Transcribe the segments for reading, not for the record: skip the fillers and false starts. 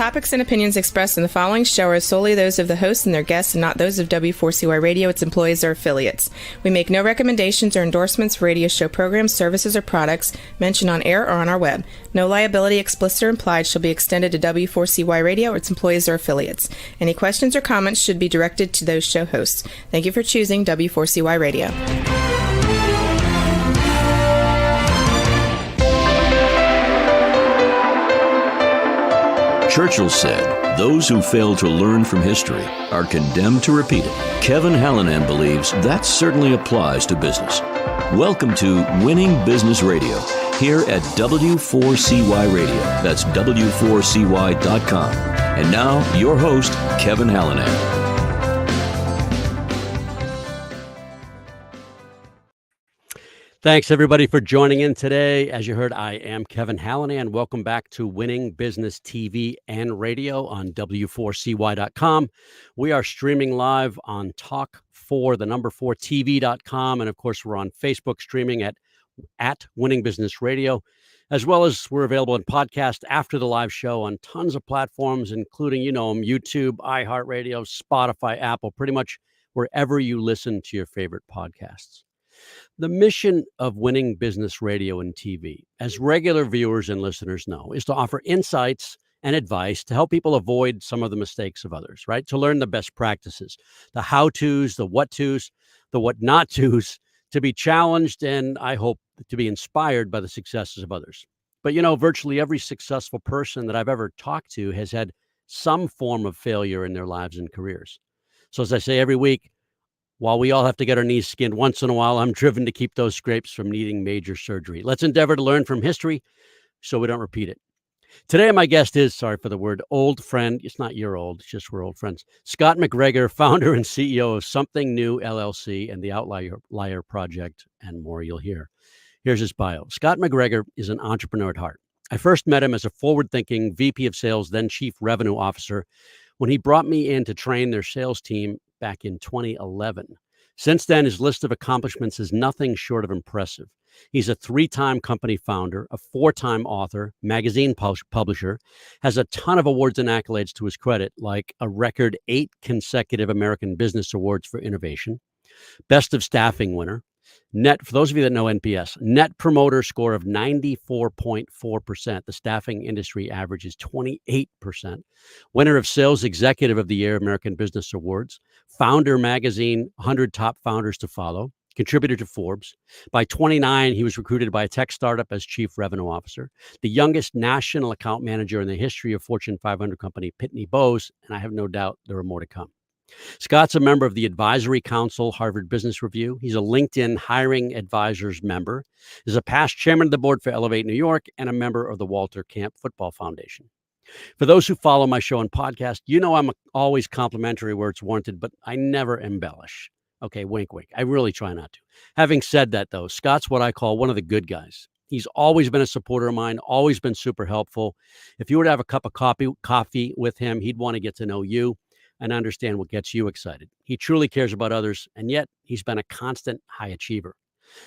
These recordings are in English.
topics and opinions expressed in the following show are solely those of the hosts and their guests and not those of W4CY Radio, its employees, or affiliates. We make no recommendations or endorsements for radio show programs, services, or products mentioned on air or on our web. No liability, explicit or implied, shall be extended to W4CY Radio or its employees or affiliates. Any questions or comments should be directed to those show hosts. Thank you for choosing W4CY Radio. Churchill said, "Those who fail to learn from history are condemned to repeat it." Kevin Hallinan believes that certainly applies to business. Welcome to Winning Business Radio, here at W4CY Radio. That's W4CY.com. And now, your host, Kevin Hallinan. Thanks, everybody, for joining in today. As you heard, I am Kevin Hallinan. Welcome back to Winning Business TV and Radio on W4CY.com. We are streaming live on Talk4TV.com. And, of course, we're on Facebook streaming at Winning Business Radio, as well as we're available in podcast after the live show on tons of platforms, including, you know them, YouTube, iHeartRadio, Spotify, Apple, pretty much wherever you listen to your favorite podcasts. The mission of Winning Business Radio and TV, as regular viewers and listeners know, is to offer insights and advice to help people avoid some of the mistakes of others, right? To learn the best practices, the how-tos, the what-tos, the what-not-tos, to be challenged and, I hope, to be inspired by the successes of others. But, you know, virtually every successful person that I've ever talked to has had some form of failure in their lives and careers. So as I say every week, while we all have to get our knees skinned once in a while, I'm driven to keep those scrapes from needing major surgery. Let's endeavor to learn from history so we don't repeat it. Today, my guest is, sorry for the word, old friend. It's not your old, it's just we're old friends. Scott MacGregor, founder and CEO of SomethingNew, LLC, and the Outlier Project, and more you'll hear. Here's his bio. Scott MacGregor is an entrepreneur at heart. I first met him as a forward-thinking VP of sales, then chief revenue officer, when he brought me in to train their sales team back in 2011. Since then, his list of accomplishments is nothing short of impressive. He's a 3-time company founder, a 4-time author, magazine publisher, has a ton of awards and accolades to his credit, like a record 8 consecutive American Business Awards for innovation, Best of Staffing winner, for those of you that know NPS, net promoter score of 94.4%. The staffing industry average is 28%. Winner of Sales Executive of the Year, American Business Awards. Founder magazine, 100 Top Founders to Follow. Contributor to Forbes. By 29, he was recruited by a tech startup as chief revenue officer. The youngest national account manager in the history of Fortune 500 company Pitney Bowes, and I have no doubt there are more to come. Scott's a member of the Advisory Council, Harvard Business Review. He's a LinkedIn Hiring Advisors member, is a past chairman of the board for Elevate New York, and a member of the Walter Camp Football Foundation. For those who follow my show and podcast, you know I'm always complimentary where it's warranted, but I never embellish. Okay, wink, wink. I really try not to. Having said that, though, Scott's what I call one of the good guys. He's always been a supporter of mine, always been super helpful. If you were to have a cup of coffee with him, he'd want to get to know you and understand what gets you excited. He truly cares about others, and yet he's been a constant high achiever.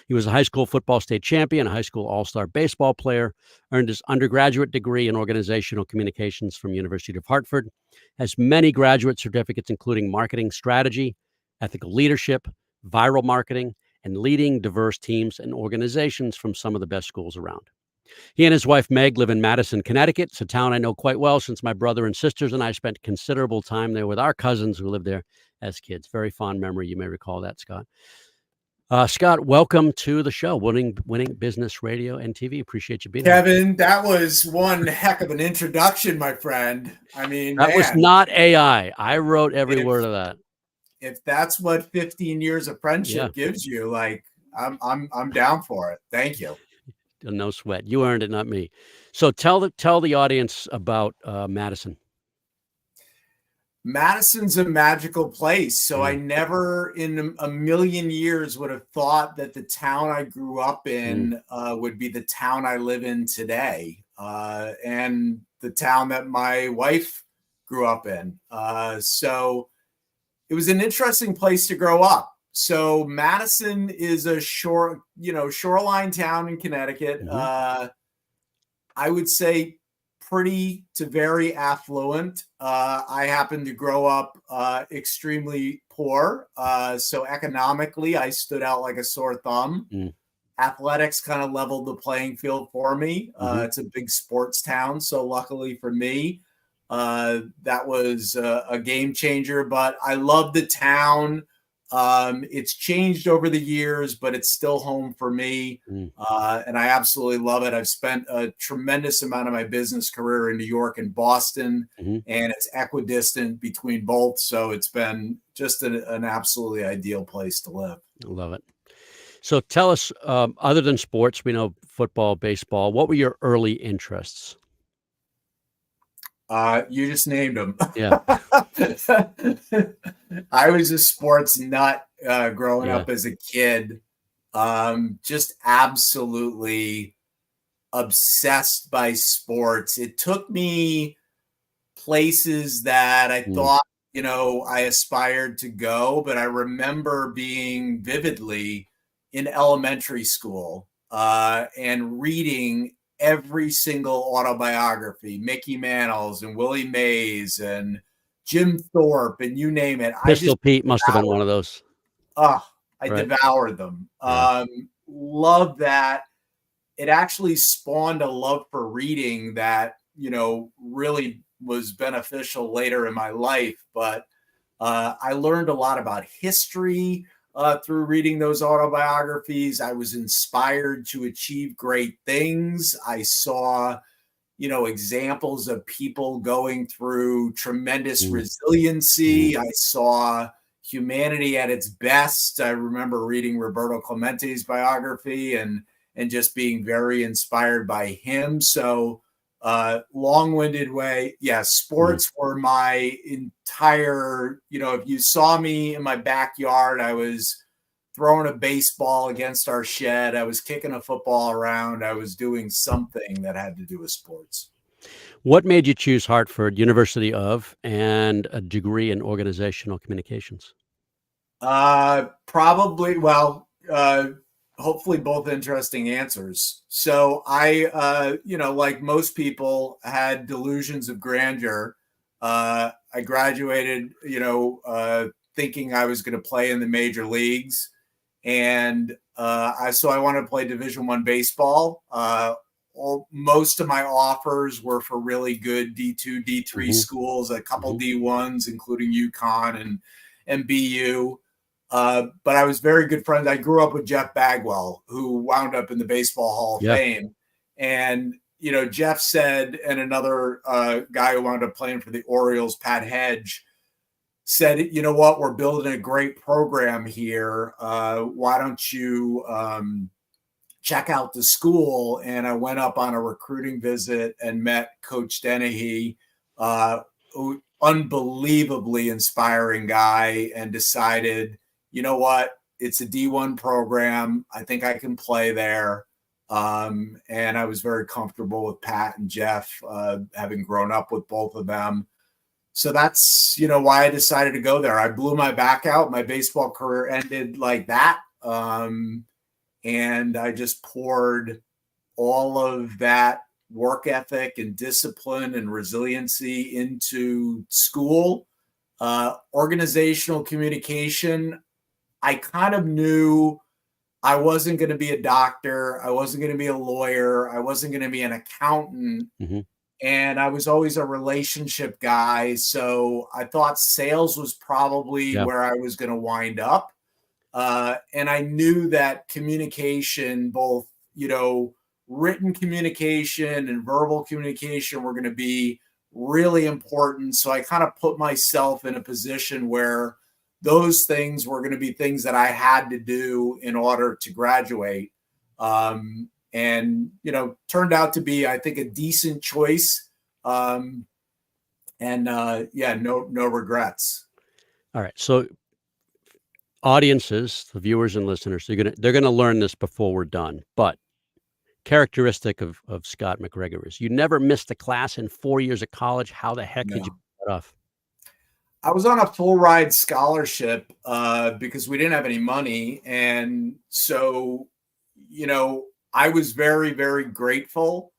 He was a high school football state champion, a high school all-star baseball player, earned his undergraduate degree in organizational communications from University of Hartford, has many graduate certificates, including marketing strategy, ethical leadership, viral marketing, and leading diverse teams and organizations from some of the best schools around. He and his wife, Meg, live in Madison, Connecticut. It's a town I know quite well since my brother and sisters and I spent considerable time there with our cousins who lived there as kids. Very fond memory. You may recall that, Scott. Scott, welcome to the show, Winning Business Radio and TV. Appreciate you being here. Kevin, that was one heck of an introduction, my friend. I mean, that was not AI. I wrote every word of that. If that's what 15 years of friendship gives you, like, I'm down for it. Thank you. No sweat. You earned it, not me. So tell the audience about Madison. Madison's a magical place. So I never in a million years would have thought that the town I grew up in would be the town I live in today, and the town that my wife grew up in. So it was an interesting place to grow up. So Madison is a shoreline town in Connecticut. I would say pretty to very affluent. I happened to grow up extremely poor. So economically, I stood out like a sore thumb. Athletics kind of leveled the playing field for me. It's a big sports town. So luckily for me, that was a game changer. But I love the town. It's changed over the years, but it's still home for me. And I absolutely love it. I've spent a tremendous amount of my business career in New York and Boston, and it's equidistant between both. So it's been just an absolutely ideal place to live. I love it. So tell us, other than sports, we know football, baseball, what were your early interests? You just named them. Yeah. I was a sports nut growing up as a kid. Just absolutely obsessed by sports. It took me places that I thought, I aspired to go, but I remember being vividly in elementary school and reading every single autobiography, Mickey Mantle's and Willie Mays and Jim Thorpe and you name it. Pistol Pete must have been one of those. I devoured them. Love that. It actually spawned a love for reading that, really was beneficial later in my life. But I learned a lot about history through reading those autobiographies. I was inspired to achieve great things. I saw, examples of people going through tremendous resiliency. I saw humanity at its best. I remember reading Roberto Clemente's biography and just being very inspired by him. So long-winded way. Yeah, sports were my entire, if you saw me in my backyard, I was throwing a baseball against our shed. I was kicking a football around. I was doing something that had to do with sports. What made you choose Hartford University of and a degree in organizational communications? Probably, hopefully both interesting answers. So I, like most people, had delusions of grandeur. I graduated, thinking I was going to play in the major leagues. And I wanted to play Division I baseball. Most of my offers were for really good D2, D3 schools, a couple D1s, including UConn and BU. But I was very good friends. I grew up with Jeff Bagwell, who wound up in the Baseball Hall of Fame. And, Jeff said, and another guy who wound up playing for the Orioles, Pat Hedge, said, you know what, we're building a great program here. Why don't you check out the school? And I went up on a recruiting visit and met Coach Dennehy, who unbelievably inspiring guy, and decided, you know what, it's a D1 program. I think I can play there. And I was very comfortable with Pat and Jeff, having grown up with both of them. So that's, why I decided to go there. I blew my back out. My baseball career ended like that. And I just poured all of that work ethic and discipline and resiliency into school. Organizational communication, I kind of knew I wasn't going to be a doctor. I wasn't going to be a lawyer. I wasn't going to be an accountant. And I was always a relationship guy. So I thought sales was probably where I was going to wind up. And I knew that communication, both, written communication and verbal communication, were going to be really important. So I kind of put myself in a position where those things were going to be things that I had to do in order to graduate. And, turned out to be, I think, a decent choice. No regrets. All right. So audiences, the viewers and listeners, they're going to learn this before we're done. But characteristic of Scott MacGregor is you never missed a class in 4 years of college. How the heck did you pull that off? I was on a full ride scholarship because we didn't have any money. And so, I was very, very grateful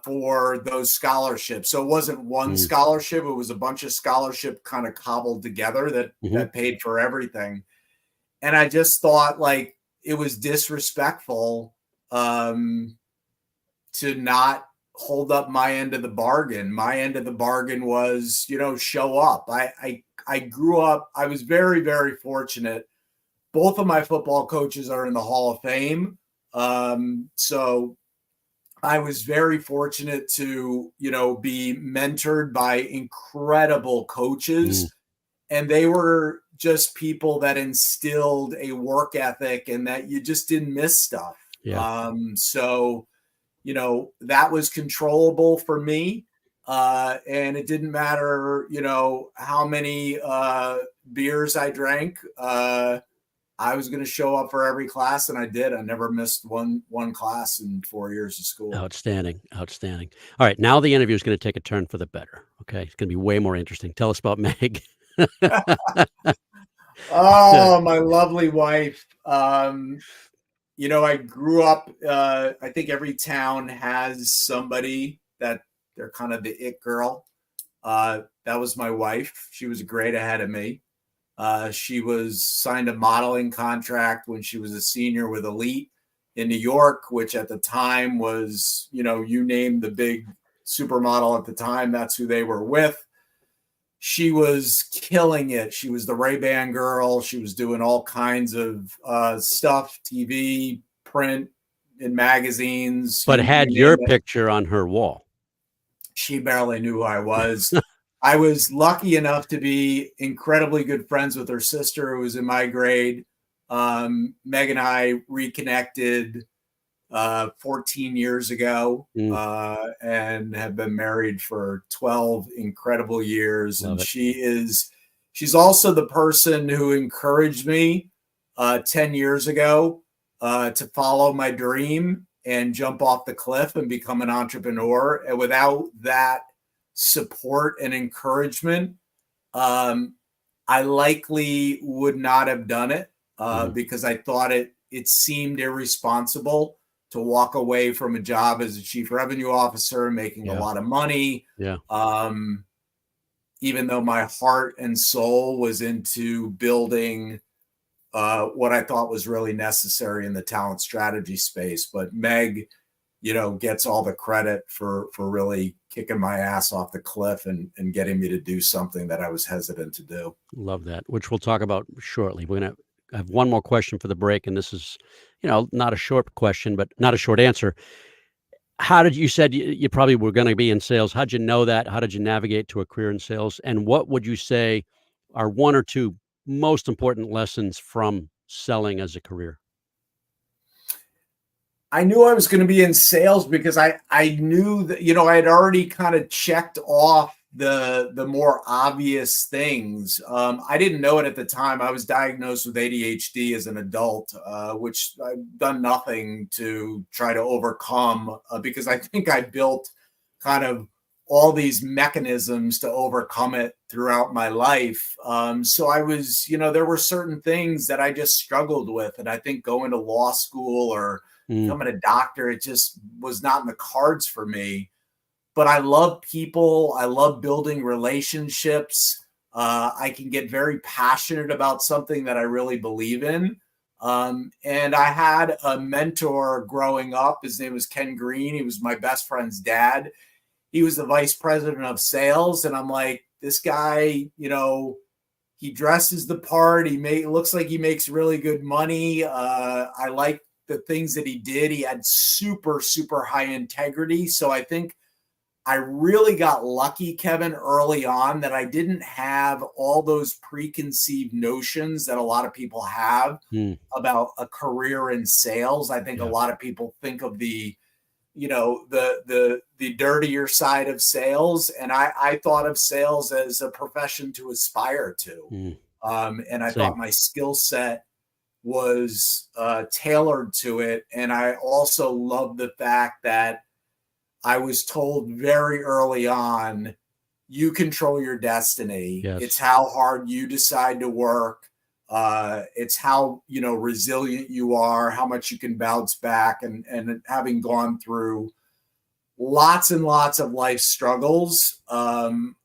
for those scholarships. So it wasn't one scholarship. It was a bunch of scholarship kind of cobbled together that paid for everything. And I just thought like it was disrespectful to not hold up my end of the bargain. My end of the bargain was, show up. I grew up, I was very, very fortunate. Both of my football coaches are in the Hall of Fame. So I was very fortunate to, be mentored by incredible coaches. And they were just people that instilled a work ethic and that you just didn't miss stuff. Yeah. So, that was controllable for me. And it didn't matter, how many beers I drank. I was going to show up for every class, and I did. I never missed one class in 4 years of school. Outstanding. All right, now the interview is going to take a turn for the better. Okay, it's going to be way more interesting. Tell us about Meg. Oh, my lovely wife. I grew up. I think every town has somebody that they're kind of the it girl. That was my wife. She was a grade ahead of me. She was signed a modeling contract when she was a senior with Elite in New York, which at the time was, you name the big supermodel at the time, that's who they were with. She was killing it. She was the Ray-Ban girl. She was doing all kinds of stuff, TV, print, in magazines. But had your picture on her wall. She barely knew who I was. I was lucky enough to be incredibly good friends with her sister, who was in my grade. Meg and I reconnected 14 years ago and have been married for 12 incredible years. Love and it. She's also the person who encouraged me 10 years ago to follow my dream and jump off the cliff and become an entrepreneur. And without that support and encouragement, I likely would not have done it because I thought it seemed irresponsible to walk away from a job as a chief revenue officer, making a lot of money. Even though my heart and soul was into building what I thought was really necessary in the talent strategy space. But Meg, gets all the credit for really kicking my ass off the cliff and getting me to do something that I was hesitant to do. Love that, which we'll talk about shortly. We're going to have one more question for the break, and this is, not a short question, but not a short answer. How did you said you probably were going to be in sales? How'd you know that? How did you navigate to a career in sales? And what would you say are one or two most important lessons from selling as a career? I knew I was going to be in sales because I knew that, I had already kind of checked off the more obvious things. I didn't know it at the time. I was diagnosed with ADHD as an adult, which I've done nothing to try to overcome because I think I built kind of all these mechanisms to overcome it throughout my life. So I was, there were certain things that I just struggled with. And I think going to law school or becoming a doctor, it just was not in the cards for me. But I love people. I love building relationships. I can get very passionate about something that I really believe in. And I had a mentor growing up. His name was Ken Green. He was my best friend's dad. He was the vice president of sales. And I'm like, this guy, he dresses the part. Looks like he makes really good money. I like the things that he did. He had super, super high integrity. So I think I really got lucky, Kevin, early on that I didn't have all those preconceived notions that a lot of people have about a career in sales. I think a lot of people think of the dirtier side of sales. And I thought of sales as a profession to aspire to. And I thought my skill set was tailored to it. And I also love the fact that I was told very early on, you control your destiny. Yes. It's how hard you decide to work. It's how, resilient you are, how much you can bounce back. And having gone through, lots and lots of life struggles.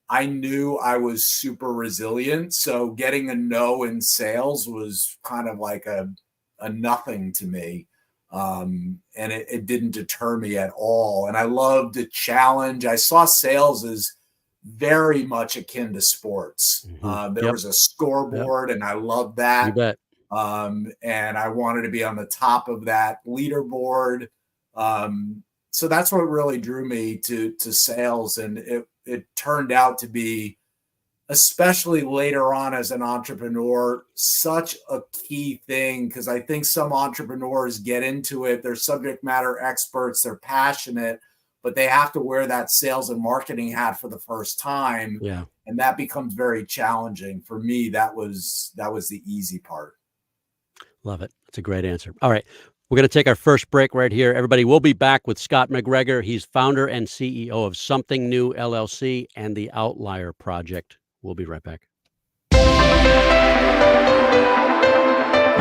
I knew I was super resilient. So getting a no in sales was kind of like a nothing to me. And it didn't deter me at all. And I loved the challenge. I saw sales as very much akin to sports. There was a scoreboard, and I loved that. You bet. And I wanted to be on the top of that leaderboard. So that's what really drew me to sales. And it turned out to be, especially later on as an entrepreneur, such a key thing, because I think some entrepreneurs get into it. They're subject matter experts. They're passionate, but they have to wear that sales and marketing hat for the first time. Yeah. And that becomes very challenging. For me, that was the easy part. Love it. That's a great answer. All right. We're going to take our first break right here. Everybody, we'll be back with Scott MacGregor. He's founder and CEO of Something New LLC and the Outlier Project. We'll be right back.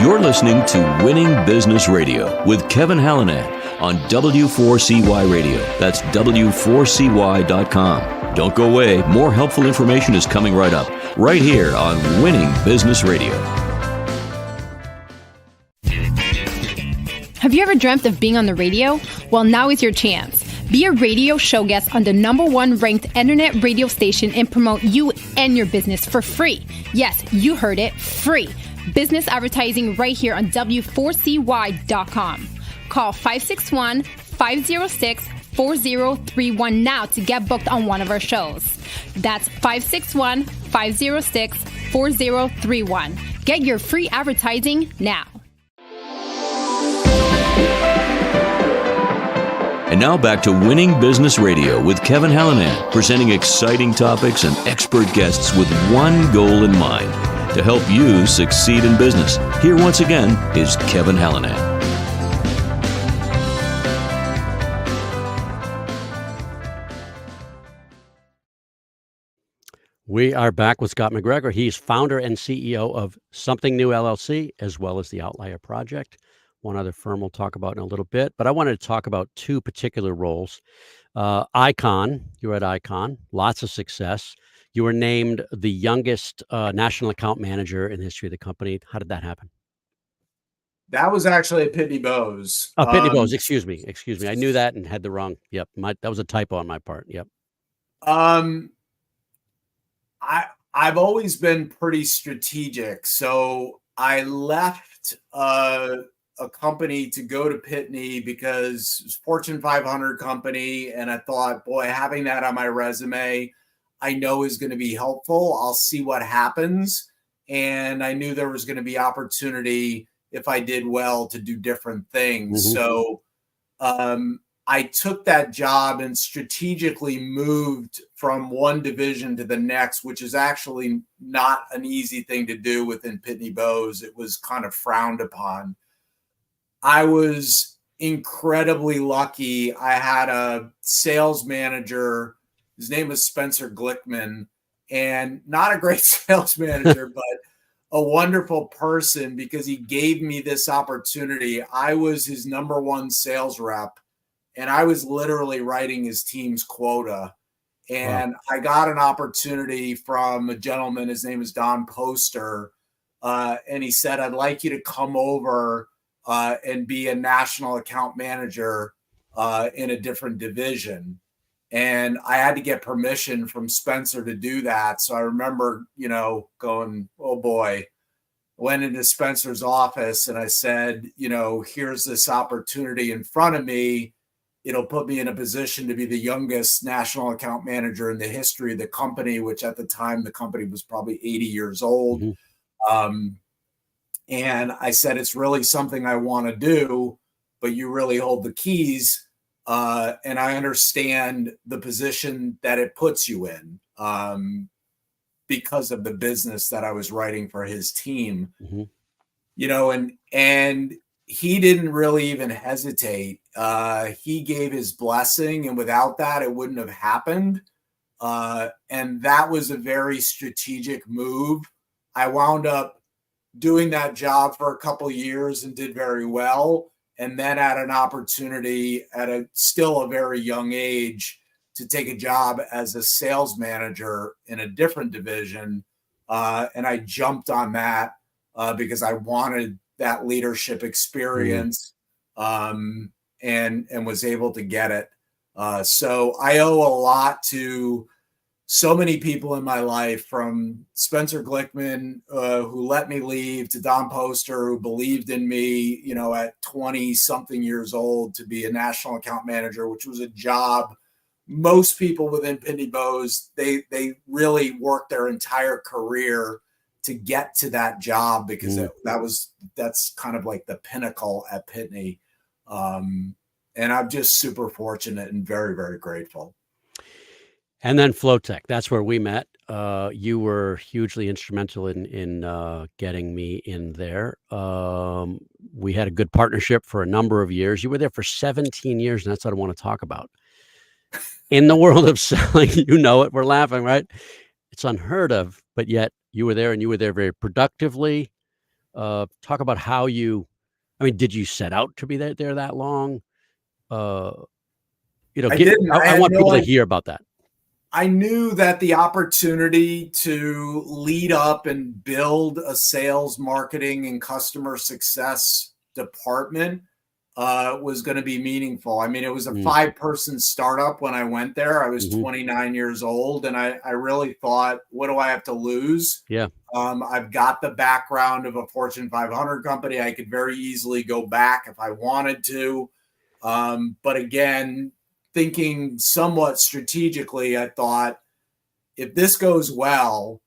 You're listening to Winning Business Radio with Kevin Hallinan on W4CY Radio. That's W4CY.com. Don't go away. More helpful information is coming right up, right here on Winning Business Radio. Have you ever dreamt of being on the radio? Well, now is your chance. Be a radio show guest on the #1 ranked internet radio station and promote you and your business for free. Yes, you heard it, free. Business advertising right here on W4CY.com. Call 561-506-4031 now to get booked on one of our shows. That's 561-506-4031. Get your free advertising now. And now back to Winning Business Radio with Kevin Hallinan, presenting exciting topics and expert guests with one goal in mind, to help you succeed in business. Here once again is Kevin Hallinan. We are back with Scott MacGregor. He's founder and CEO of Something New LLC, as well as the Outlier Project. One other firm we'll talk about in a little bit, but I wanted to talk about two particular roles. Icon, you were at Icon, lots of success. You were named the youngest national account manager in the history of the company. How did that happen? That was actually at Pitney Bowes. Oh, Pitney Bowes. Excuse me. I knew that and had the wrong. Yep. That was a typo on my part. Yep. I've always been pretty strategic. So I left a company to go to Pitney because it was Fortune 500 company. And I thought, boy, having that on my resume, I know is going to be helpful. I'll see what happens. And I knew there was going to be opportunity if I did well to do different things. Mm-hmm. So I took that job and strategically moved from one division to the next, which is actually not an easy thing to do within Pitney Bowes. It was kind of frowned upon. I was incredibly lucky. I had a sales manager. His name was Spencer Glickman, and not a great sales manager, but a wonderful person because he gave me this opportunity. I was his #1 sales rep, and I was literally writing his team's quota. And wow. I got an opportunity from a gentleman. His name is Don Poster. And he said, I'd like you to come over and be a national account manager in a different division. And I had to get permission from Spencer to do that. So I remember, going, oh boy, went into Spencer's office and I said, here's this opportunity in front of me. It'll put me in a position to be the youngest national account manager in the history of the company, which at the time the company was probably 80 years old. Mm-hmm. And I said, it's really something I want to do, but you really hold the keys. And I understand the position that it puts you in because of the business that I was writing for his team, mm-hmm. And he didn't really even hesitate. He gave his blessing, and without that, it wouldn't have happened. And that was a very strategic move. I wound up doing that job for a couple of years and did very well. and then had an opportunity at still a very young age to take a job as a sales manager in a different division. And I jumped on that because I wanted that leadership experience, and was able to get it. So I owe a lot to so many people in my life, from Spencer Glickman, who let me leave, to Don Poster, who believed in me, at 20 something years old, to be a national account manager, which was a job most people within Pitney Bowes, they really worked their entire career to get to that job, because that's kind of like the pinnacle at Pitney. And I'm just super fortunate and very, very grateful. And then Flowtech, that's where we met. You were hugely instrumental in getting me in there. We had a good partnership for a number of years. You were there for 17 years, and that's what I want to talk about. In the world of selling, it, we're laughing, right? It's unheard of, but yet you were there, and you were there very productively. Talk about how did you set out to be there that long? I want people to hear about that. I knew that the opportunity to lead up and build a sales, marketing, and customer success department was going to be meaningful. I mean, it was a 5-person startup when I went there. I was 29 years old, and I really thought, what do I have to lose? Yeah. I've got the background of a Fortune 500 company. I could very easily go back if I wanted to. But again, thinking somewhat strategically, I thought, if this goes well,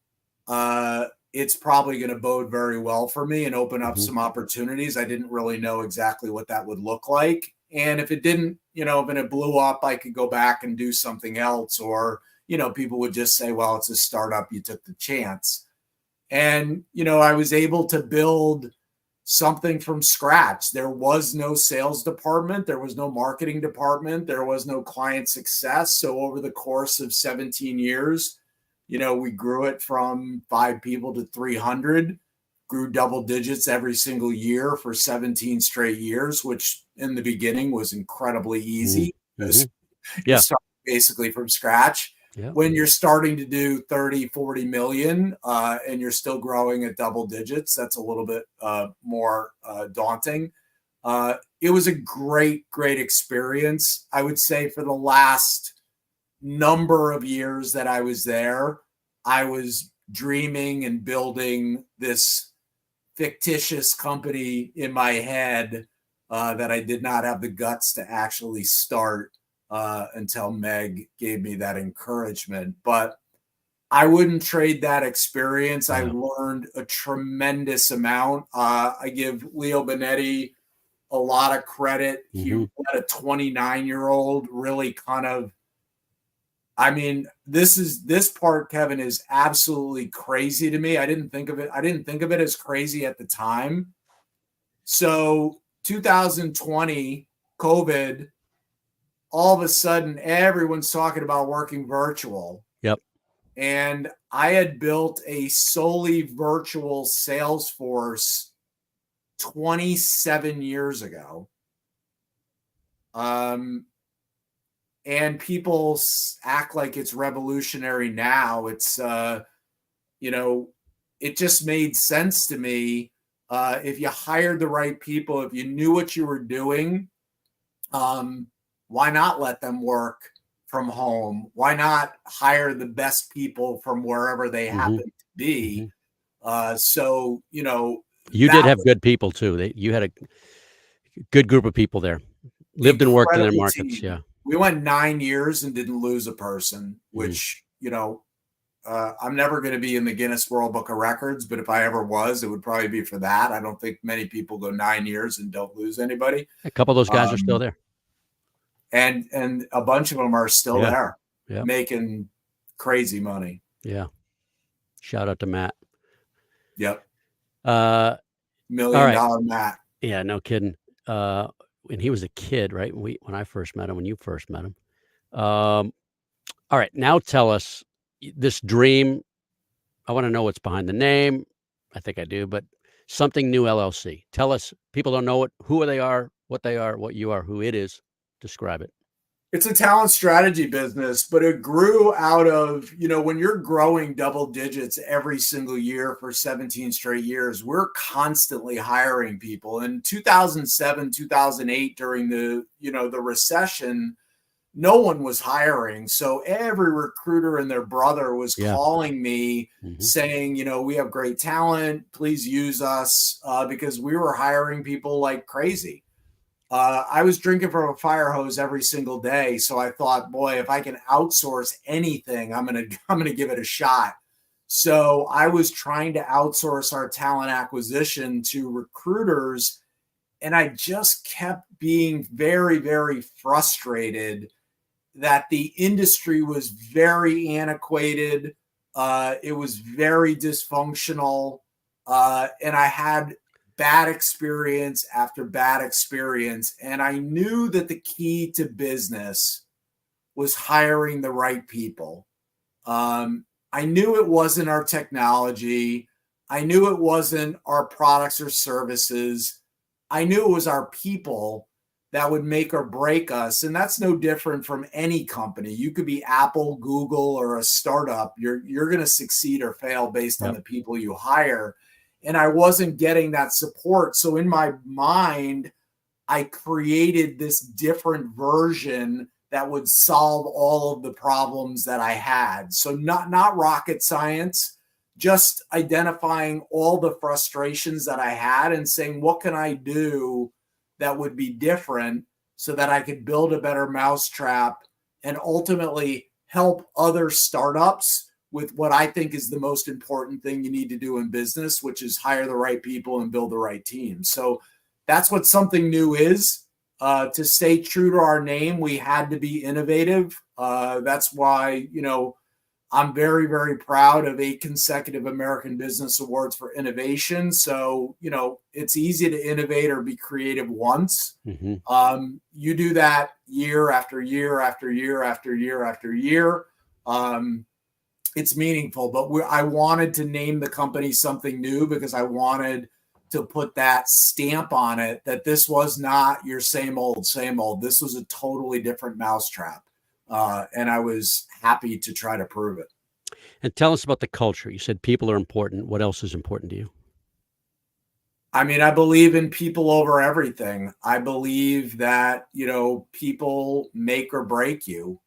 it's probably going to bode very well for me and open up some opportunities. I didn't really know exactly what that would look like. And if it didn't, if it blew up, I could go back and do something else. Or, people would just say, well, it's a startup, you took the chance. And, I was able to build something from scratch. There was no sales department. There was no marketing department. There was no client success. So over the course of 17 years, we grew it from 5 people to 300, grew double digits every single year for 17 straight years, which in the beginning was incredibly easy. You start basically from scratch. Yeah. When you're starting to do 30, 40 million, and you're still growing at double digits, that's a little bit more daunting. It was a great, great experience. I would say for the last number of years that I was there, I was dreaming and building this fictitious company in my head that I did not have the guts to actually start until Meg gave me that encouragement. But I wouldn't trade that experience. I learned a tremendous amount. I give Leo Benetti a lot of credit. He let a 29-year-old really kind of, this part, Kevin, is absolutely crazy to me. I didn't think of it as crazy at the time. So 2020, COVID, all of a sudden, everyone's talking about working virtual. Yep. And I had built a solely virtual sales force 27 years ago. And people act like it's revolutionary now. It's, it just made sense to me. If you hired the right people, if you knew what you were doing, why not let them work from home? Why not hire the best people from wherever they happen to be? You did have good people too. You had a good group of people there, lived and worked in their markets. Team. Yeah. We went 9 years and didn't lose a person, which, I'm never going to be in the Guinness World Book of Records, but if I ever was, it would probably be for that. I don't think many people go 9 years and don't lose anybody. A couple of those guys are still there. And a bunch of them are still there making crazy money. Yeah. Shout out to Matt. Yep. $1 million Matt. Yeah, no kidding. And he was a kid, right? When I first met him, when you first met him. All right. Now tell us this dream. I want to know what's behind the name. I think I do, but Something New LLC. Tell us, people don't know it, who they are, what they are, what you are, who it is. Describe it. It's a talent strategy business, but it grew out of, when you're growing double digits every single year for 17 straight years, we're constantly hiring people. In 2007, 2008, during the recession, no one was hiring. So every recruiter and their brother was calling me saying, we have great talent. Please use us, because we were hiring people like crazy. I was drinking from a fire hose every single day. So I thought, boy, if I can outsource anything, I'm going to give it a shot. So I was trying to outsource our talent acquisition to recruiters. And I just kept being very, very frustrated that the industry was very antiquated. It was very dysfunctional. And I had bad experience after bad experience. And I knew that the key to business was hiring the right people. I knew it wasn't our technology. I knew it wasn't our products or services. I knew it was our people that would make or break us. And that's no different from any company. You could be Apple, Google, or a startup. You're going to succeed or fail based on the people you hire. And I wasn't getting that support. So in my mind, I created this different version that would solve all of the problems that I had. So not rocket science, just identifying all the frustrations that I had and saying, what can I do that would be different so that I could build a better mousetrap and ultimately help other startups with what I think is the most important thing you need to do in business, which is hire the right people and build the right team. So that's what Something New is. To stay true to our name, we had to be innovative. That's why, I'm very, very proud of 8 consecutive American Business Awards for innovation. So, it's easy to innovate or be creative once. You do that year after year after year after year after year. It's meaningful, but I wanted to name the company Something New because I wanted to put that stamp on it that this was not your same old, same old. This was a totally different mousetrap. And I was happy to try to prove it. And tell us about the culture. You said people are important. What else is important to you? I mean, I believe in people over everything. I believe that, people make or break you.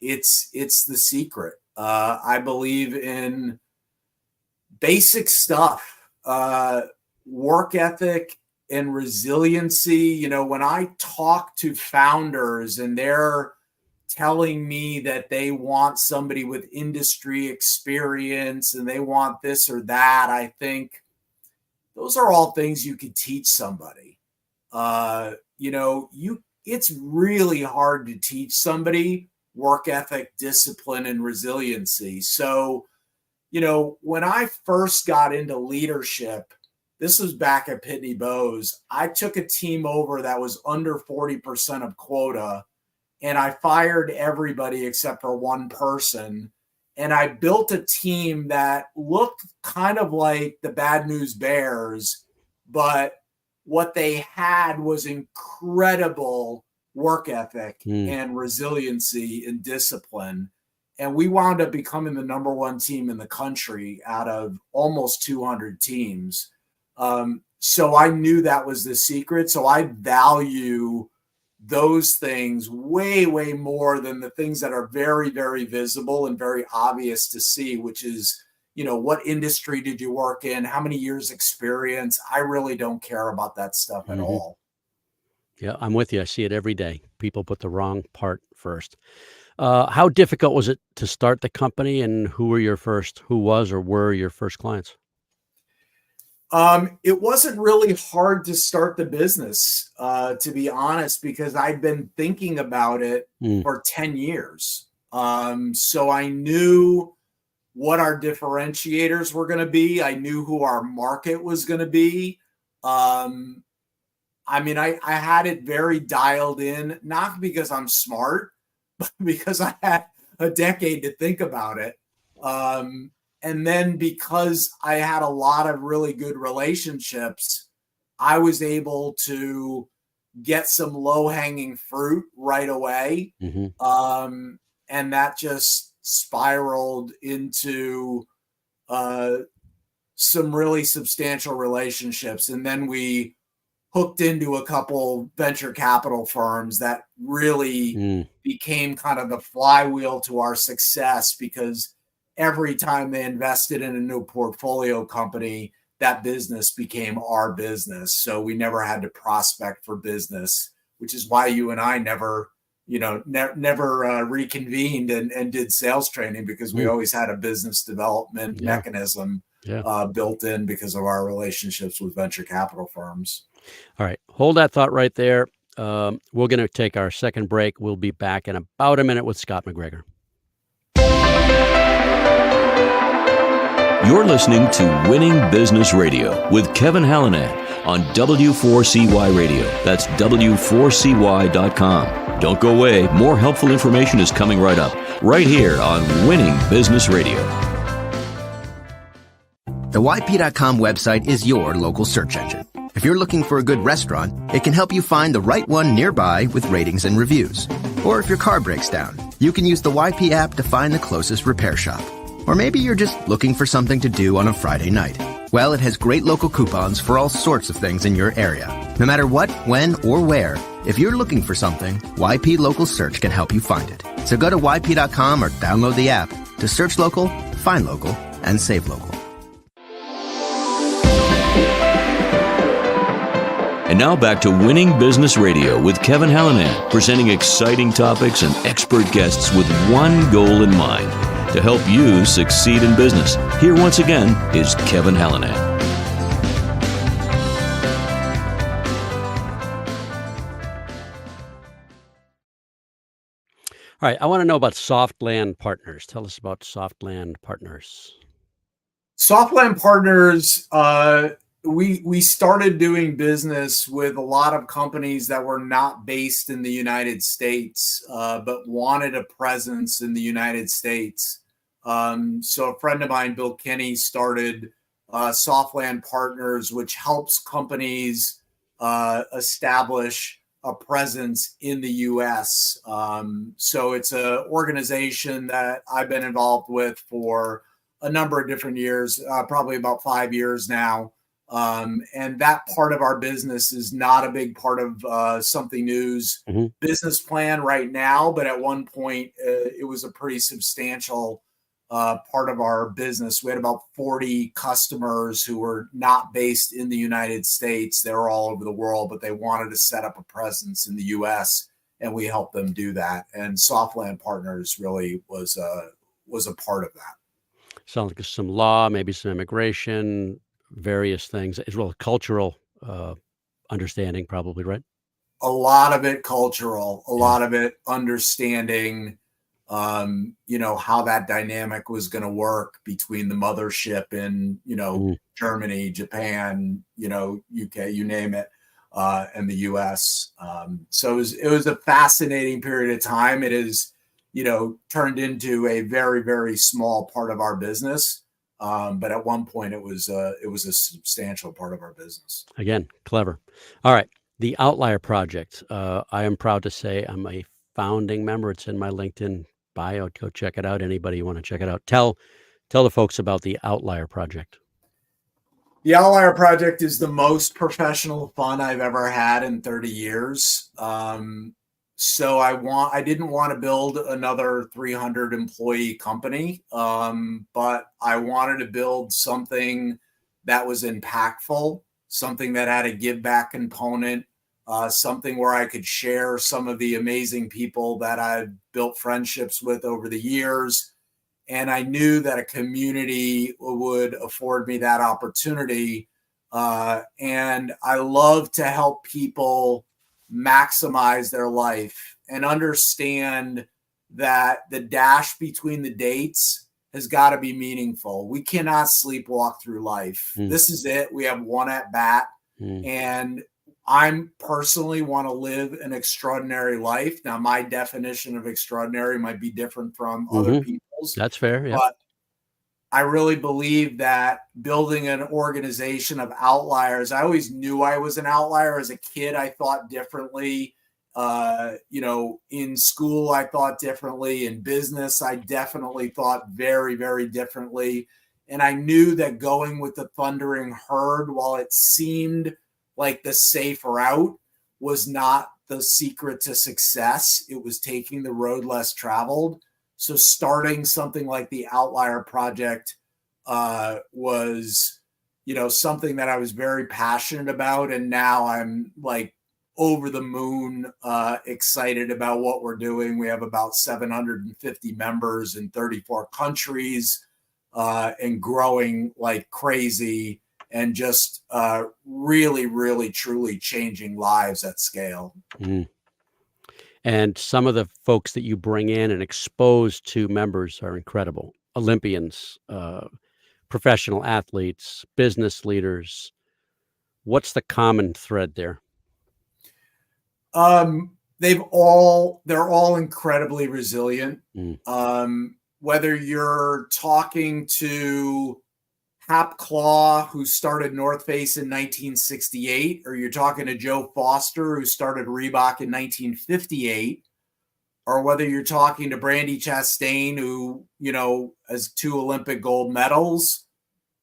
It's the secret. I believe in basic stuff, work ethic and resiliency. When I talk to founders and they're telling me that they want somebody with industry experience and they want this or that, I think those are all things you could teach somebody. It's really hard to teach somebody work ethic, discipline, and resiliency. So, when I first got into leadership, this was back at Pitney Bowes, I took a team over that was under 40% of quota, and I fired everybody except for one person. And I built a team that looked kind of like the Bad News Bears, but what they had was incredible work ethic and resiliency and discipline. And we wound up becoming the number one team in the country out of almost 200 teams. So I knew that was the secret. So I value those things way, way more than the things that are very, very visible and very obvious to see, which is, what industry did you work in? How many years experience? I really don't care about that stuff at all. Yeah, I'm with you. I see it every day. People put the wrong part first. How difficult was it to start the company, and who were your first clients? It wasn't really hard to start the business, to be honest, because I'd been thinking about it for 10 years. So I knew what our differentiators were going to be. I knew who our market was going to be. I had it very dialed in, not because I'm smart, but because I had a decade to think about it. And then because I had a lot of really good relationships, I was able to get some low-hanging fruit right away. And that just spiraled into some really substantial relationships. And then we hooked into a couple venture capital firms that really became kind of the flywheel to our success, because every time they invested in a new portfolio company, that business became our business. So we never had to prospect for business, which is why you and I never reconvened and did sales training, because we always had a business development mechanism built in because of our relationships with venture capital firms. All right. Hold that thought right there. We're going to take our second break. We'll be back in about a minute with Scott MacGregor. You're listening to Winning Business Radio with Kevin Hallinan on W4CY Radio. That's W4CY.com. Don't go away. More helpful information is coming right up, right here on Winning Business Radio. The YP.com website is your local search engine. If you're looking for a good restaurant, it can help you find the right one nearby with ratings and reviews. Or if your car breaks down, you can use the YP app to find the closest repair shop. Or maybe you're just looking for something to do on a Friday night. Well, it has great local coupons for all sorts of things in your area. No matter what, when, or where, if you're looking for something, YP Local Search can help you find it. So go to YP.com or download the app to search local, find local, and save local. And now back to Winning Business Radio with Kevin Hallinan, presenting exciting topics and expert guests with one goal in mind: to help you succeed in business. Here once again is Kevin Hallinan. All right. I want to know about Softland Partners. Tell us about Softland Partners. Softland Partners, we started doing business with a lot of companies that were not based in the United States, but wanted a presence in the United States. So a friend of mine, Bill Kinney, started Softland Partners, which helps companies establish a presence in the U.S. So it's an organization that I've been involved with for a number of different years, probably about 5 years now. And that part of our business is not a big part of Something New's business plan right now, but at one point it was a pretty substantial part of our business. We had about 40 customers who were not based in the United States. They were all over the world, but they wanted to set up a presence in the U.S., and we helped them do that. And Softland Partners really was a part of that. Sounds like some law, maybe some immigration, various things, as well as cultural understanding, probably, right? A lot of it cultural, a lot of it understanding, how that dynamic was going to work between the mothership in, Germany, Japan, UK, you name it, and the US. So it was a fascinating period of time. It is, turned into a very, very small part of our business. But at one point it was a substantial part of our business. Again, clever. All right. The Outlier Project. I am proud to say I'm a founding member. It's in my LinkedIn bio. Go check it out. Anybody want to check it out. Tell the folks about the Outlier Project. The Outlier Project is the most professional fun I've ever had in 30 years. So I didn't want to build another 300 employee company, but I wanted to build something that was impactful, something that had a give back component, something where I could share some of the amazing people that I've built friendships with over the years. And I knew that a community would afford me that opportunity. And I love to help people maximize their life and understand that the dash between the dates has got to be meaningful. We cannot sleepwalk through life. This is it. We have one at bat. And I personally want to live an extraordinary life. Now, my definition of extraordinary might be different from other people's. That's fair. Yeah. But I really believe that building an organization of outliers, I always knew I was an outlier. As a kid, I thought differently. In school, I thought differently. In business, I definitely thought very, very differently. And I knew that going with the thundering herd, while it seemed like the safe route, was not the secret to success. It was taking the road less traveled. So starting something like the Outlier Project was, something that I was very passionate about. And now I'm like over the moon excited about what we're doing. We have about 750 members in 34 countries and growing like crazy, and just really, really, truly changing lives at scale. Mm. And some of the folks that you bring in and expose to members are incredible. Olympians, professional athletes, business leaders. What's the common thread there? They're all incredibly resilient. Whether you're talking to Hap Claw, who started North Face in 1968, or you're talking to Joe Foster, who started Reebok in 1958, or whether you're talking to Brandy Chastain, who, has 2 Olympic gold medals,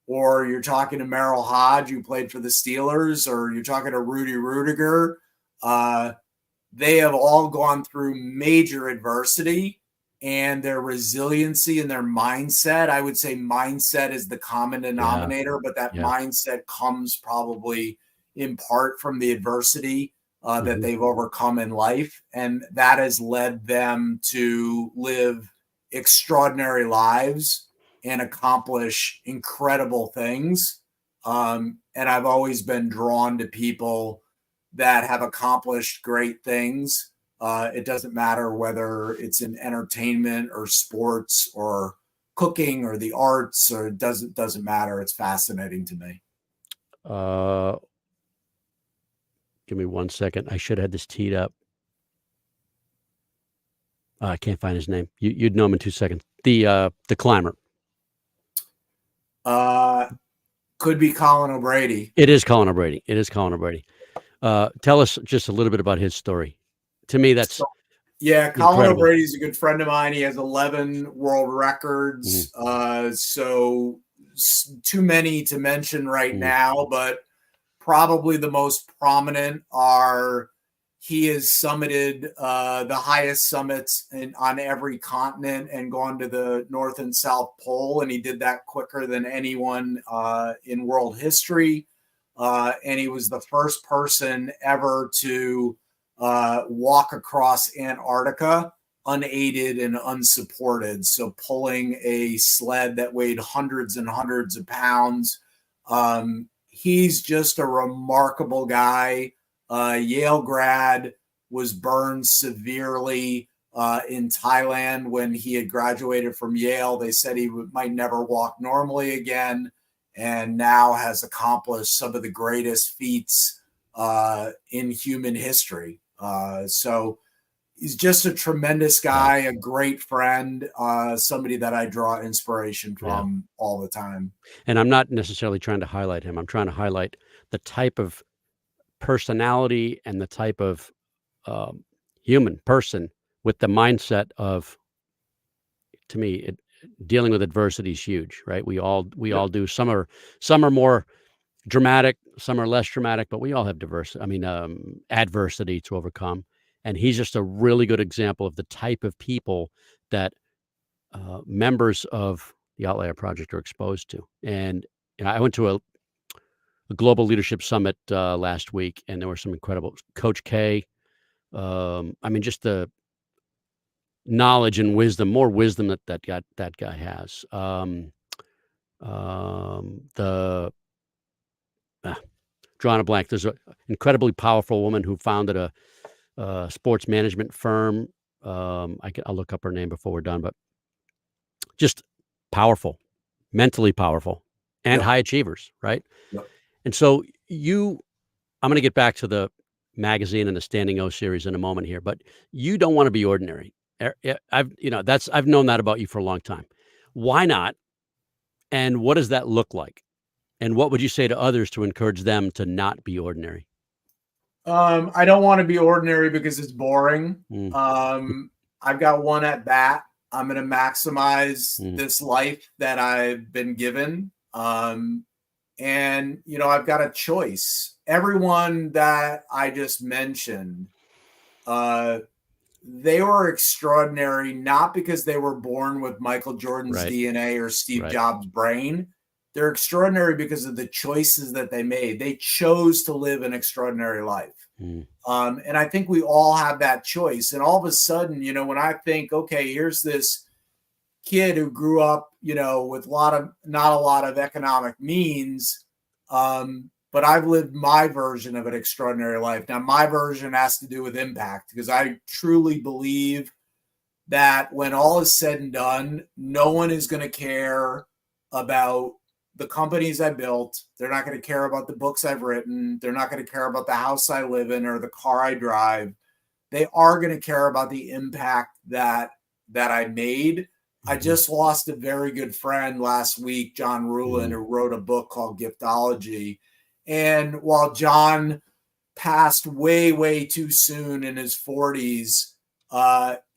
or you're talking to Merrill Hodge, who played for the Steelers, or you're talking to Rudy Rudiger, they have all gone through major adversity. And their resiliency and their mindset, I would say mindset is the common denominator, but that mindset comes probably in part from the adversity that they've overcome in life. And that has led them to live extraordinary lives and accomplish incredible things. And I've always been drawn to people that have accomplished great things. It doesn't matter whether it's in entertainment or sports or cooking or the arts, or it doesn't matter. It's fascinating to me. Give me 1 second. I should have had this teed up. I can't find his name. You'd know him in 2 seconds. The climber. Could be Colin O'Brady. It is Colin O'Brady. Tell us just a little bit about his story. To me, that's Colin O'Brady is a good friend of mine. He has 11 world records. So too many to mention right now, but probably the most prominent are he has summited the highest summits on every continent and gone to the North and South Pole. And he did that quicker than anyone in world history. And he was the first person ever to walk across Antarctica unaided and unsupported. So pulling a sled that weighed hundreds and hundreds of pounds. He's just a remarkable guy. Yale grad, was burned severely in Thailand when he had graduated from Yale. They said he might never walk normally again, and now has accomplished some of the greatest feats in human history. So he's just a tremendous guy, a great friend, somebody that I draw inspiration from all the time. And I'm not necessarily trying to highlight him. I'm trying to highlight the type of personality and the type of human person with the mindset of, to me, dealing with adversity is huge, right? We all do. Some are more dramatic, some are less dramatic, but we all have adversity to overcome. And he's just a really good example of the type of people that members of the Outlier Project are exposed to. And I went to a global leadership summit last week, and there were some incredible Coach K. Just the knowledge and wisdom, more wisdom that guy has. Drawing a blank. There's an incredibly powerful woman who founded a sports management firm. I'll look up her name before we're done, but just powerful, mentally powerful, and high achievers, right? Yep. And so I'm going to get back to the magazine and the Standing O series in a moment here, but you don't want to be ordinary. I've known that about you for a long time. Why not And what does that look like? And what would you say to others to encourage them to not be ordinary? I don't want to be ordinary because it's boring. Mm. I've got one at bat. I'm going to maximize Mm. this life that I've been given. And, I've got a choice. Everyone that I just mentioned, they were extraordinary, not because they were born with Michael Jordan's Right. DNA or Steve Right. Jobs' brain. They're extraordinary because of the choices that they made. They chose to live an extraordinary life. Mm. And I think we all have that choice. And all of a sudden, when I think, okay, here's this kid who grew up, with not a lot of economic means, but I've lived my version of an extraordinary life. Now, my version has to do with impact, because I truly believe that when all is said and done, no one is going to care about the companies I built. They're not going to care about the books I've written. They're not going to care about the house I live in or the car I drive. They are going to care about the impact that I made. I just lost a very good friend last week, John Rulin, who wrote a book called Giftology. And while John passed way, way too soon in his 40s,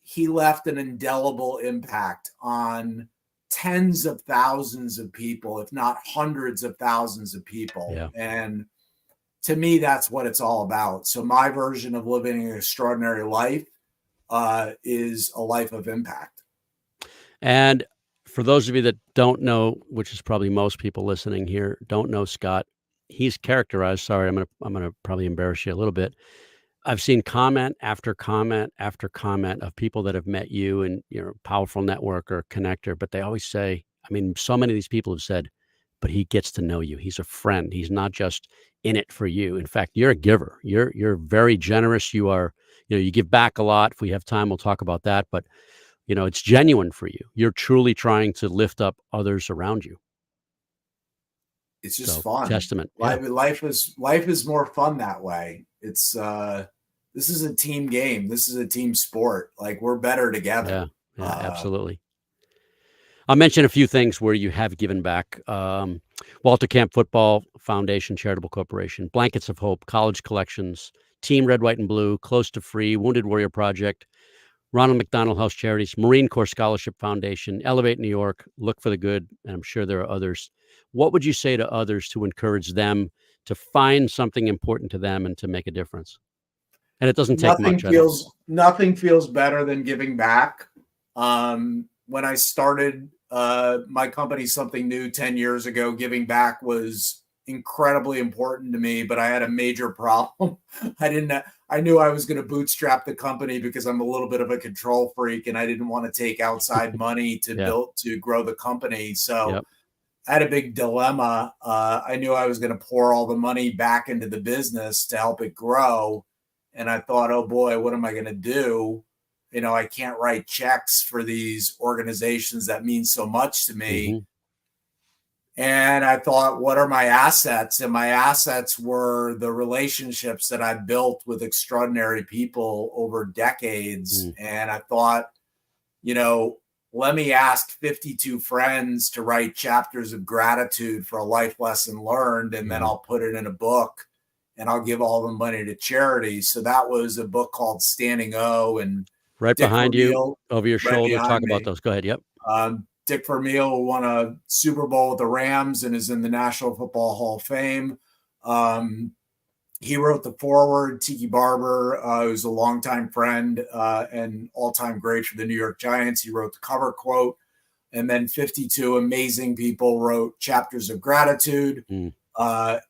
he left an indelible impact on tens of thousands of people, if not hundreds of thousands of people. Yeah. And to me, that's what it's all about. So my version of living an extraordinary life is a life of impact. And for those of you that don't know, which is probably most people listening here, don't know Scott, he's characterized, sorry, I'm gonna probably embarrass you a little bit. I've seen comment after comment after comment of people that have met you and you're a powerful network or connector, but they always say, I mean, so many of these people have said, but he gets to know you. He's a friend. He's not just in it for you. In fact, you're a giver. You're very generous. You are, you give back a lot. If we have time, we'll talk about that. But it's genuine for you. You're truly trying to lift up others around you. It's just fun. Testament. Life is more fun that way. It's this is a team game. This is a team sport. Like, we're better together. Yeah, absolutely. I'll mention a few things where you have given back. Walter Camp Football Foundation Charitable Corporation, Blankets of Hope, College Collections, Team Red, White, and Blue, Close to Free, Wounded Warrior Project, Ronald McDonald House Charities, Marine Corps Scholarship Foundation, Elevate New York, Look for the Good, and I'm sure there are others. What would you say to others to encourage them to find something important to them and to make a difference? And it doesn't take much. Nothing feels better than giving back. When I started my company, Something New, 10 years ago, giving back was incredibly important to me, but I had a major problem. I knew I was going to bootstrap the company because I'm a little bit of a control freak, and I didn't want to take outside money to grow the company. So I had a big dilemma. I knew I was going to pour all the money back into the business to help it grow. And I thought, oh boy, what am I going to do? I can't write checks for these organizations that mean so much to me. Mm-hmm. And I thought, what are my assets? And my assets were the relationships that I built with extraordinary people over decades. And I thought, let me ask 52 friends to write chapters of gratitude for a life lesson learned, and then I'll put it in a book and I'll give all the money to charity. So that was a book called Standing O. And right Dick behind Vermeil, you, over your shoulder, talk me. about those. Go ahead. Yep. Dick Vermeil won a Super Bowl with the Rams and is in the National Football Hall of Fame. He wrote the foreword. Tiki Barber, who's a longtime friend and all-time great for the New York Giants, he wrote the cover quote. And then 52 amazing people wrote chapters of gratitude. And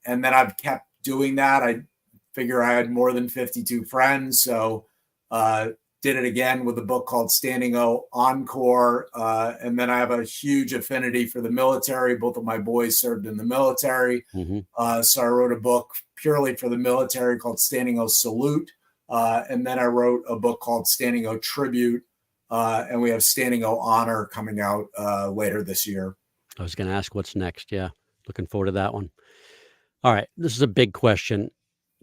then I've kept doing that. I figure I had more than 52 friends. So did it again with a book called Standing O Encore. And then I have a huge affinity for the military. Both of my boys served in the military. So I wrote a book purely for the military called Standing O Salute. And then I wrote a book called Standing O Tribute. And we have Standing O Honor coming out later this year. I was going to ask what's next. Yeah. Looking forward to that one. All right. This is a big question.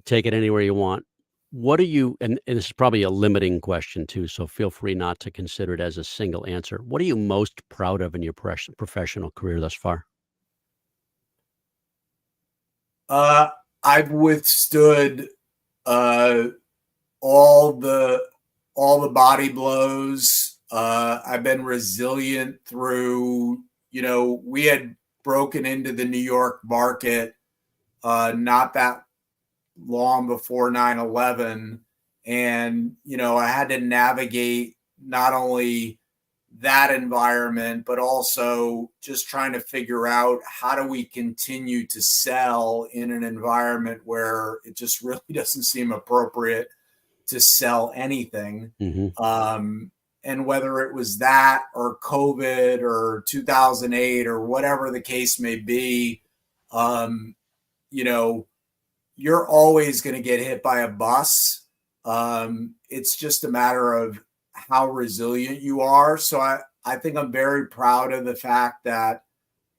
Take it anywhere you want. What are you, and this is probably a limiting question too, so feel free not to consider it as a single answer. What are you most proud of in your professional career thus far? I've withstood all the body blows. I've been resilient through, we had broken into the New York market not that long before 9/11. And, I had to navigate not only that environment, but also just trying to figure out how do we continue to sell in an environment where it just really doesn't seem appropriate to sell anything. And whether it was that or COVID or 2008 or whatever the case may be, you're always going to get hit by a bus. It's just a matter of how resilient you are. So I think I'm very proud of the fact that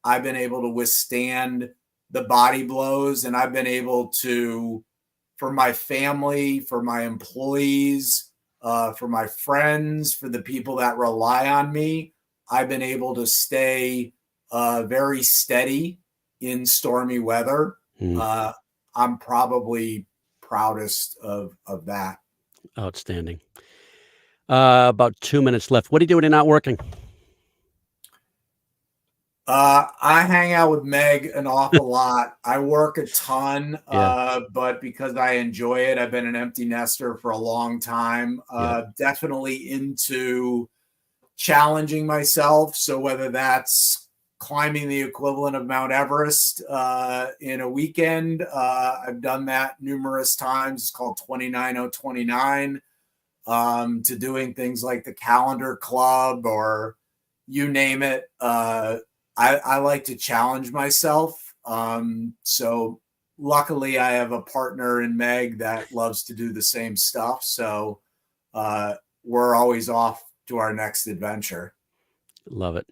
I've been able to withstand the body blows, and I've been able to, for my family, for my employees, for my friends, for the people that rely on me, I've been able to stay very steady in stormy weather. I'm probably proudest of that. Outstanding. About 2 minutes left. What do you do when you're not working? I hang out with Meg an awful lot. I work a ton, but because I enjoy it, I've been an empty nester for a long time. Definitely into challenging myself. So whether that's climbing the equivalent of Mount Everest in a weekend, I've done that numerous times. It's called 29029. To doing things like the Calendar Club or you name it. I like to challenge myself. So luckily I have a partner in Meg that loves to do the same stuff. So we're always off to our next adventure. Love it.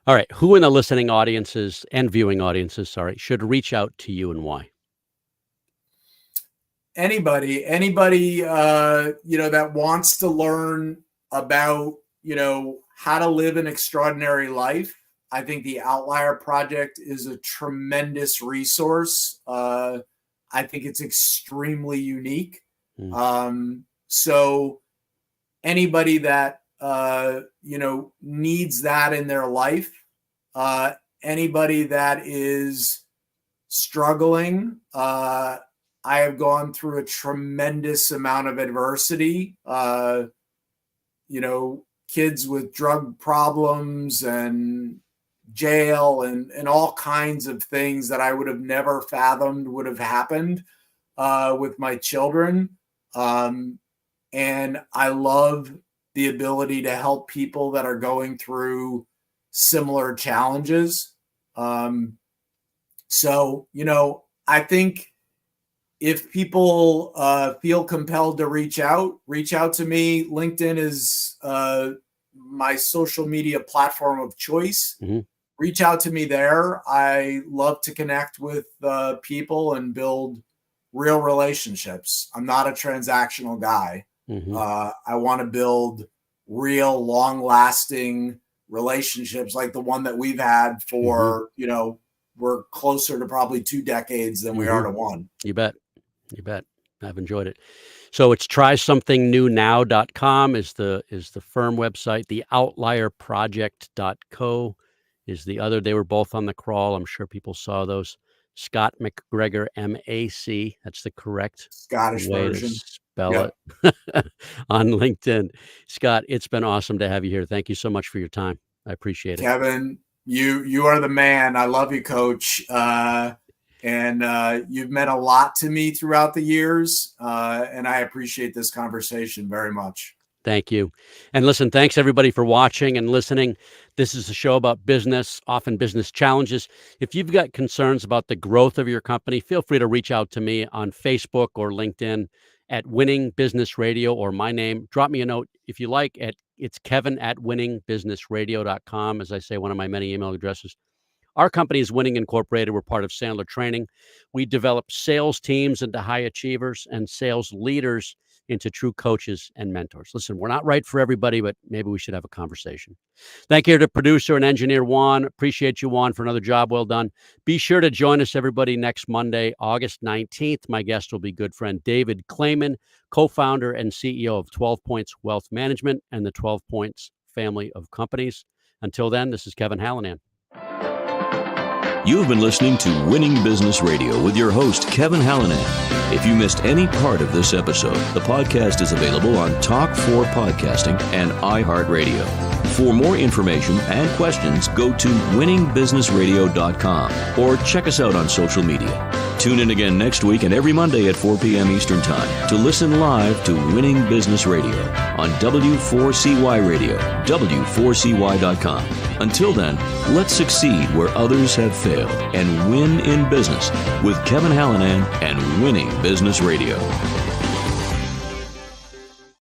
All right. Who in the listening audiences and viewing audiences, should reach out to you and why? Anybody, that wants to learn about, how to live an extraordinary life. I think the Outlier Project is a tremendous resource. I think it's extremely unique. So anybody that, needs that in their life, anybody that is struggling, I have gone through a tremendous amount of adversity, kids with drug problems and jail and all kinds of things that I would have never fathomed would have happened with my children. And I love the ability to help people that are going through similar challenges. So, I think if people feel compelled to reach out to me. LinkedIn is my social media platform of choice. Reach out to me there. I love to connect with people and build real relationships. I'm not a transactional guy. I want to build real, long-lasting relationships like the one that we've had for, we're closer to probably 2 decades than we are to 1. You bet. I've enjoyed it. So it's trysomethingNewNow.com is the firm website. The outlierproject.co is the other. They were both on the crawl. I'm sure people saw those. Scott MacGregor, MAC. That's the correct Scottish way version. to spell it on LinkedIn. Scott, it's been awesome to have you here. Thank you so much for your time. I appreciate it. Kevin, you are the man. I love you, Coach. And you've meant a lot to me throughout the years. And I appreciate this conversation very much. Thank you. And listen, thanks everybody for watching and listening. This is a show about business, often business challenges. If you've got concerns about the growth of your company, feel free to reach out to me on Facebook or LinkedIn at Winning Business Radio or my name. Drop me a note if you like. It's kevin@winningbusinessradio.com. As I say, one of my many email addresses. Our company is Winning Incorporated. We're part of Sandler Training. We develop sales teams into high achievers and sales leaders into true coaches and mentors. Listen, we're not right for everybody, but maybe we should have a conversation. Thank you to producer and engineer Juan. Appreciate you, Juan, for another job well done. Be sure to join us, everybody, next Monday, August 19th. My guest will be good friend David Clayman, co-founder and CEO of 12 Points Wealth Management and the 12 Points family of companies. Until then, this is Kevin Hallinan. You've been listening to Winning Business Radio with your host, Kevin Hallinan. If you missed any part of this episode, the podcast is available on Talk4 Podcasting and iHeartRadio. For more information and questions, go to winningbusinessradio.com or check us out on social media. Tune in again next week and every Monday at 4 p.m. Eastern Time to listen live to Winning Business Radio on W4CY Radio, W4CY.com. Until then, let's succeed where others have failed and win in business with Kevin Hallinan and Winning Business Radio.